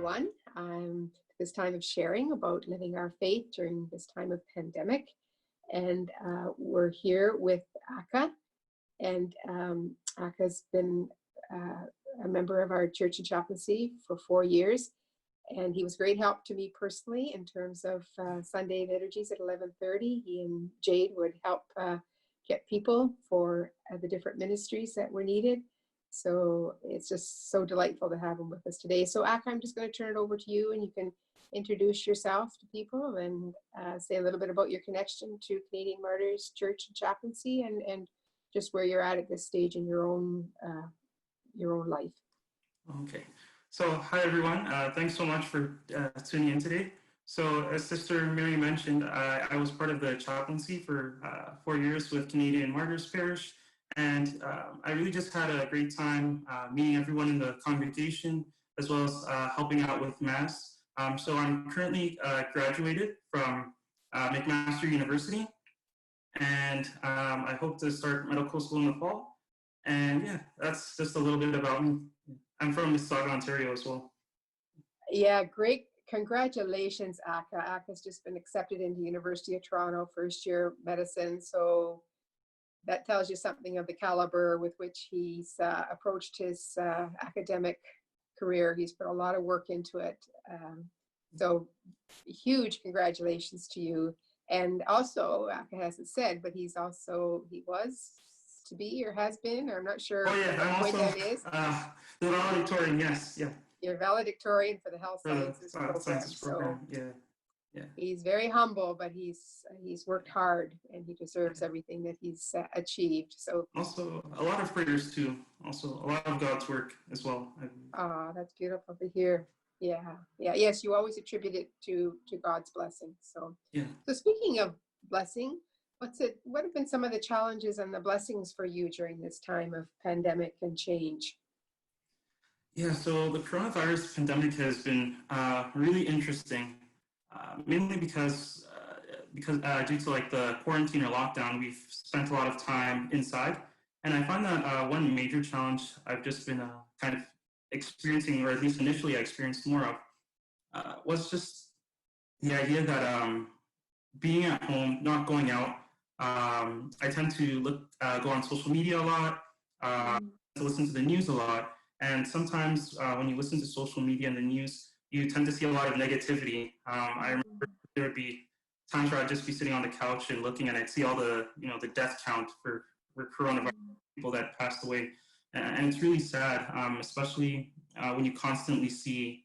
everyone. This time of sharing about living our faith during this time of pandemic. And we're here with Aka. And Aka's been a member of our church and chaplaincy for 4 years. And he was great help to me personally in terms of Sunday liturgies at 11:30. He and Jade would help get people for the different ministries that were needed. So it's just so delightful to have him with us today. So Aka, I'm just going to turn it over to you, and you can introduce yourself to people and say a little bit about your connection to Canadian Martyrs Church and Chaplaincy, and just where you're at this stage in your own life. Okay. So hi everyone. Thanks so much for tuning in today. So as Sister Mary mentioned, I was part of the chaplaincy for 4 years with Canadian Martyrs Parish. And I really just had a great time meeting everyone in the congregation, as well as helping out with Mass. So I'm currently graduated from McMaster University, and I hope to start medical school in the fall. And yeah, that's just a little bit about me. I'm from Mississauga, Ontario as well. Yeah, great. Congratulations, Aka. Aka's just been accepted into University of Toronto, first year medicine. So that tells you something of the caliber with which he's approached his academic career. He's put a lot of work into it. So huge congratulations to you. And also, Aka hasn't said, but he was to be or has been, or I'm not sure I'm what also that is. The valedictorian, yes, yeah. You're valedictorian for the health For sciences the program. sciences program, So yeah. he's very humble, but he's worked hard, and he deserves everything that he's achieved. So also a lot of prayers too. Also a lot of God's work as well. that's beautiful to hear. Yeah. Yes, you always attribute it to God's blessing. So yeah. So speaking of blessing, what have been some of the challenges and the blessings for you during this time of pandemic and change? Yeah, so the coronavirus pandemic has been really interesting, mainly because due to like the quarantine or lockdown, we've spent a lot of time inside. And I find that one major challenge I've just been kind of experiencing, or at least initially I experienced more of, was just the idea that being at home, not going out, I tend to go on social media a lot, to listen to the news a lot. And sometimes when you listen to social media and the news, you tend to see a lot of negativity. I remember there would be times where I'd just be sitting on the couch and looking, and I'd see all the death count for coronavirus people that passed away. And it's really sad, especially when you constantly see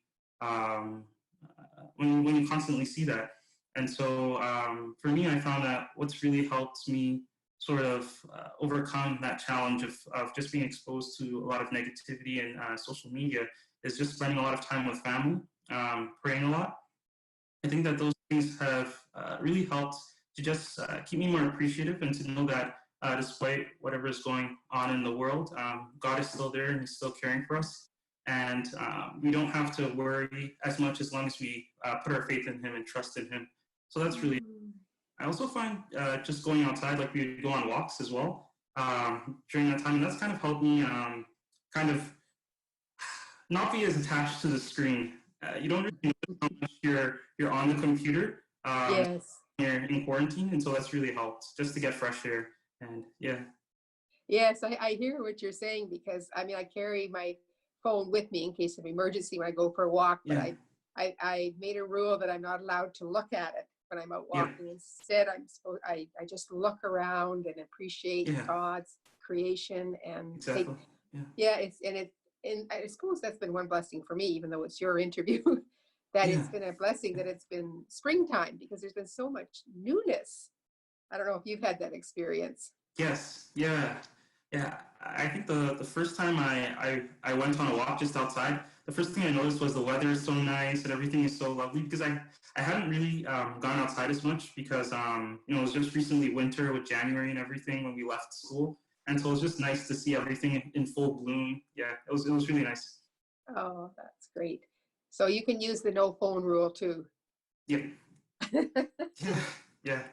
when you constantly see that. And so for me, I found that what's really helped me sort of overcome that challenge of just being exposed to a lot of negativity and social media is just spending a lot of time with family, praying a lot. I think that those things have really helped to just keep me more appreciative, and to know that despite whatever is going on in the world, God is still there and he's still caring for us. And we don't have to worry as much as long as we put our faith in him and trust in him. So that's really, I also find just going outside, like we go on walks as well during that time, and that's kind of helped me kind of not be as attached to the screen. You don't really know how much you're on the computer. Yes. You're in quarantine, and so that's really helped just to get fresh air. And yeah. Yes, I hear what you're saying, because I mean, I carry my phone with me in case of emergency when I go for a walk, but I made a rule that I'm not allowed to look at it when I'm out walking. Instead, I just look around and appreciate God's creation and and I suppose that's been one blessing for me, even though it's your interview, that it's been a blessing that it's been springtime, because there's been so much newness. I don't know if you've had that experience. Yes, yeah. I think the first time I went on a walk just outside, the first thing I noticed was the weather is so nice and everything is so lovely, because I hadn't really gone outside as much, because it was just recently winter with January and everything when we left school. And so it was just nice to see everything in full bloom. Yeah, it was really nice. Oh, that's great. So you can use the no phone rule too. Yep. Yeah.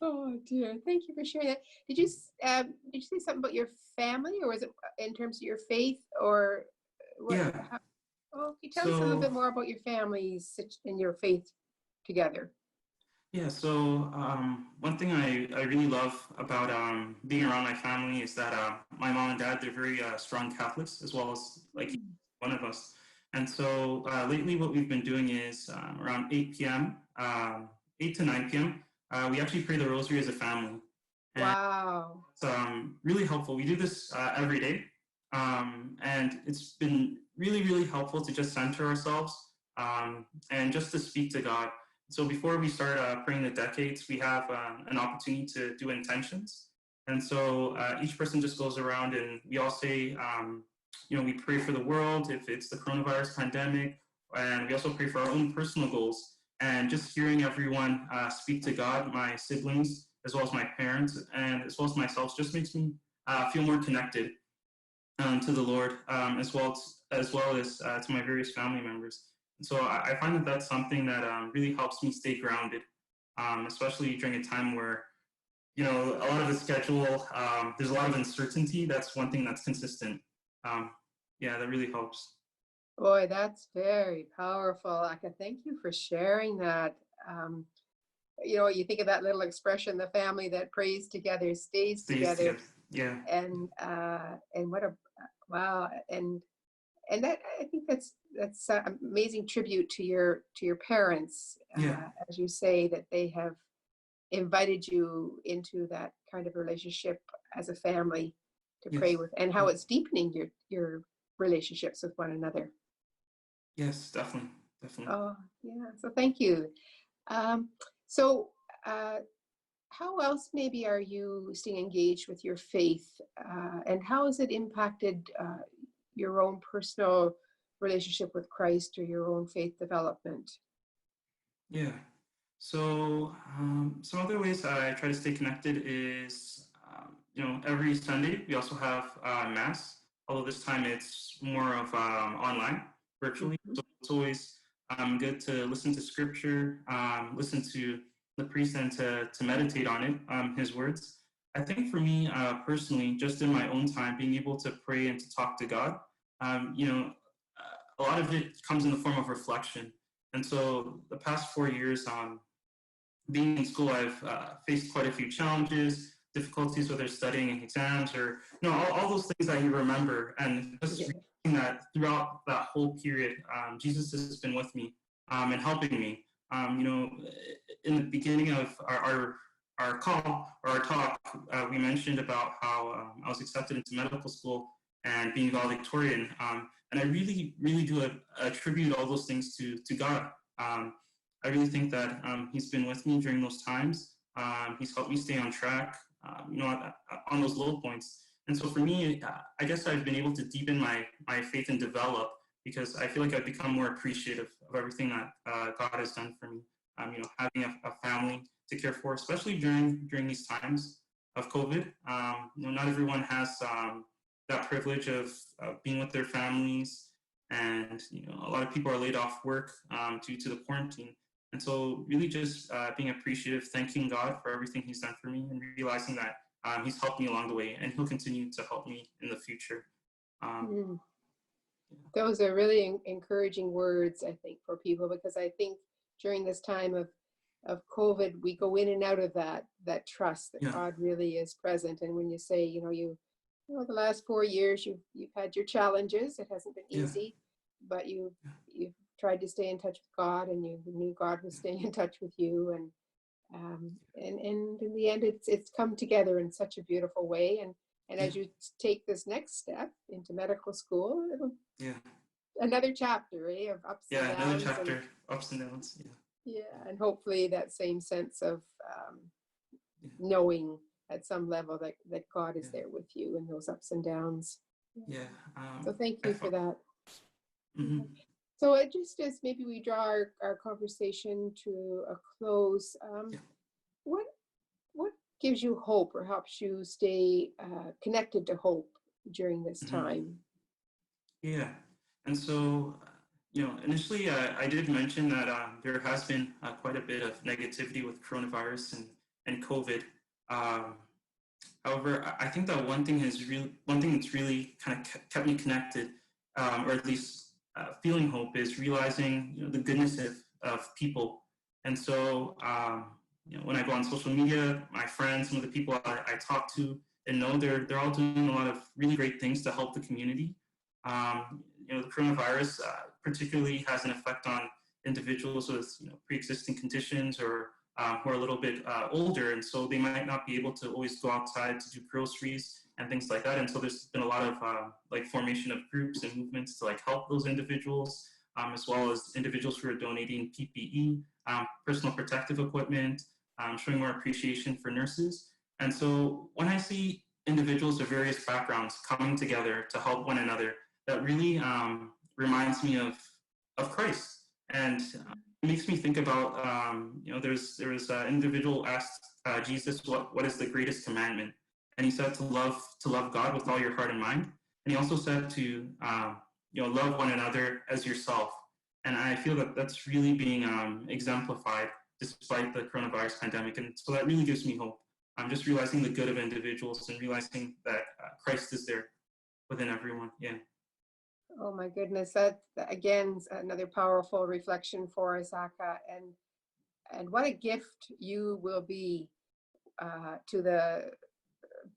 Oh dear, thank you for sharing that. Did you say something about your family, or was it in terms of your faith, or what? Yeah. Oh, can you tell us a little So bit more about your families and your faith together? yeah, so one thing I really love about being around my family is that my mom and dad, they're very strong Catholics, as well as like Mm. one of us. And so lately what we've been doing is around 8 p.m., 8 to 9 p.m., we actually pray the rosary as a family. And Wow. it's really helpful. We do this every day. And it's been really, really helpful to just center ourselves and just to speak to God. So before we start praying the decades, we have an opportunity to do intentions. And so each person just goes around and we all say, we pray for the world if it's the coronavirus pandemic. And we also pray for our own personal goals. And just hearing everyone speak to God, my siblings, as well as my parents, and as well as myself, just makes me feel more connected to the Lord, as well as to my various family members. And so I find that that's something that really helps me stay grounded, especially during a time where a lot of the schedule, there's a lot of uncertainty. That's one thing that's consistent. Um, yeah, that really helps. Boy, that's very powerful. Aka, thank you for sharing that. Um, you think of that little expression, the family that prays together stays Stays together. together. Yeah. And what a wow. And that, I think that's an amazing tribute to your parents, Yeah. as you say, that they have invited you into that kind of relationship as a family to pray Yes. with, and how it's deepening your relationships with one another. Yes, definitely. Definitely. Oh, yeah. So thank you. Um, so, how else maybe are you staying engaged with your faith, and how has it impacted your own personal relationship with Christ or your own faith development? Yeah. So some other ways I try to stay connected is, every Sunday we also have Mass, although this time it's more of online, virtually. Mhm. So it's always good to listen to scripture, listen to the priest and to meditate on it, his words. I think for me personally, just in my own time, being able to pray and to talk to God, a lot of it comes in the form of reflection. And so the past 4 years, being in school, I've faced quite a few challenges, difficulties, whether studying exams or all those things that you remember, and just Yeah. realizing that throughout that whole period, Jesus has been with me and helping me. In the beginning of our call or our talk, we mentioned about how I was accepted into medical school and being valedictorian, and I really, really do attribute all those things to God. I really think that he's been with me during those times. He's helped me stay on track, on those low points. And so for me, I guess I've been able to deepen my faith and develop because I feel like I've become more appreciative of everything that God has done for me. Having a family to care for, especially during these times of COVID. Not everyone has that privilege of being with their families, and a lot of people are laid off work due to the quarantine. And so really just being appreciative, thanking God for everything he's done for me, and realizing that he's helped me along the way and he'll continue to help me in the future. Um, Mm. Those are really encouraging words, I think, for people, because I think during this time of COVID, we go in and out of that trust that yeah, God really is present. And when you say, the last 4 years you've had your challenges. It hasn't been yeah, easy, but you've tried to stay in touch with God, and you knew God was staying in touch with you, and in the end, it's come together in such a beautiful way. And yeah, as you take this next step into medical school, yeah, another chapter, of ups and yeah. Another downs, and chapter, ups and downs. Yeah, yeah, and hopefully that same sense of yeah, knowing at some level that God is yeah, there with you in those ups and downs. yeah. So thank I you for thought, that. mm-hmm. So it just as maybe we draw our conversation to a close, Yeah, what what gives you hope or helps you stay connected to hope during this mm-hmm. time? Yeah. And so, initially I did mention that there has been quite a bit of negativity with coronavirus and COVID. Um, However, I think that one thing that's really kind of kept me connected, or at least feeling hope is realizing the goodness of people. And so when I go on social media, my friends, some of the people I talk to and know, they're all doing a lot of really great things to help the community. The coronavirus particularly has an effect on individuals with pre-existing conditions or who are a little bit older, and so they might not be able to always go outside to do groceries and things like that. And so there's been a lot of formation of groups and movements to help those individuals, as well as individuals who are donating PPE, personal protective equipment, showing more appreciation for nurses. And so when I see individuals of various backgrounds coming together to help one another, that really reminds me of Christ. And it makes me think about, there was an individual asked Jesus, what is the greatest commandment? And he said to love God with all your heart and mind. And he also said to love one another as yourself. And I feel that that's really being exemplified despite the coronavirus pandemic. And so that really gives me hope. I'm just realizing the good of individuals and realizing that Christ is there within everyone. Yeah. Oh my goodness, that again another powerful reflection for us, Aka, and what a gift you will be to the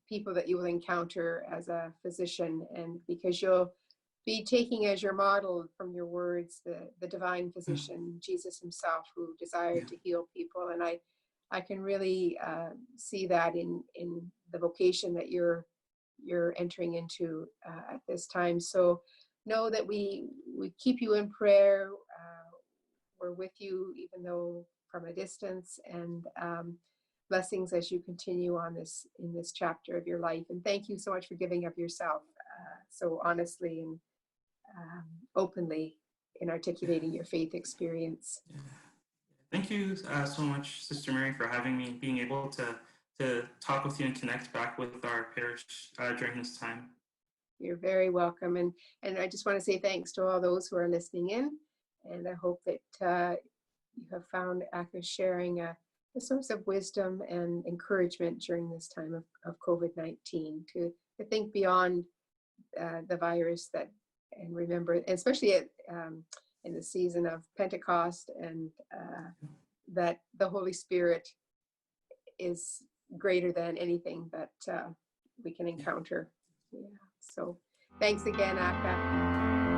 people that you will encounter as a physician, and because you'll be taking as your model from your words the divine physician, Jesus himself, who desired to heal people. And I can really see that in the vocation that you're entering into at this time. So know that we keep you in prayer. We're with you, even though from a distance, and blessings as you continue on in this chapter of your life. And thank you so much for giving of yourself so honestly and openly in articulating your faith experience. Thank you so much, Sister Mary, for having me, being able to talk with you and connect back with our parish during this time. You're very welcome. And I just want to say thanks to all those who are listening in. And I hope that you have found Aka sharing a source of wisdom and encouragement during this time of COVID-19 to think beyond the virus, and remember, especially in the season of Pentecost, and that the Holy Spirit is greater than anything that we can encounter. Yeah. So thanks again, Aka.